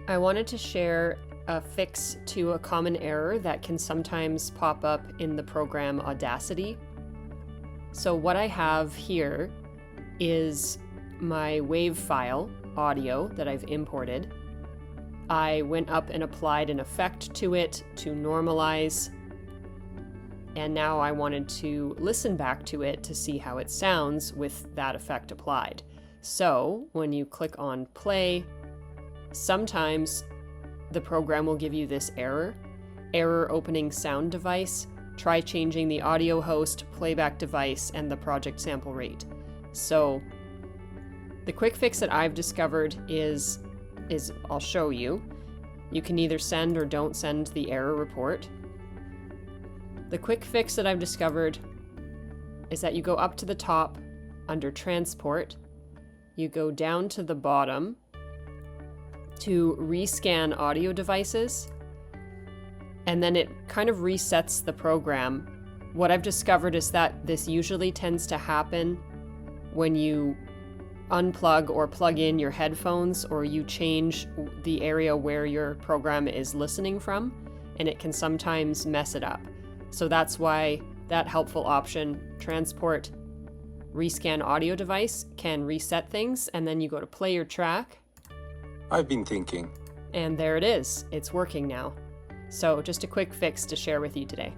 I wanted to share a fix to a common error that can sometimes pop up in the program Audacity. So what I have here is my WAV file audio that I've imported. I went up and applied an effect to it to normalize, and now I wanted to listen back to it to see how it sounds with that effect applied. So when you click on play, sometimes the program will give you this error opening sound device. Try changing the audio host, playback device, and the project sample rate. So the quick fix that I've discovered is I'll show you. You can either send or don't send the error report. The quick fix that I've discovered is that you go up to the top under transport, you go down to the bottom to rescan audio devices, and then it kind of resets the program. What I've discovered is that this usually tends to happen when you unplug or plug in your headphones, or you change the area where your program is listening from, and it can sometimes mess it up. So that's why that helpful option, transport rescan audio device, can reset things, and then you go to play your track. I've been thinking. And there it is. It's working now. So just a quick fix to share with you today.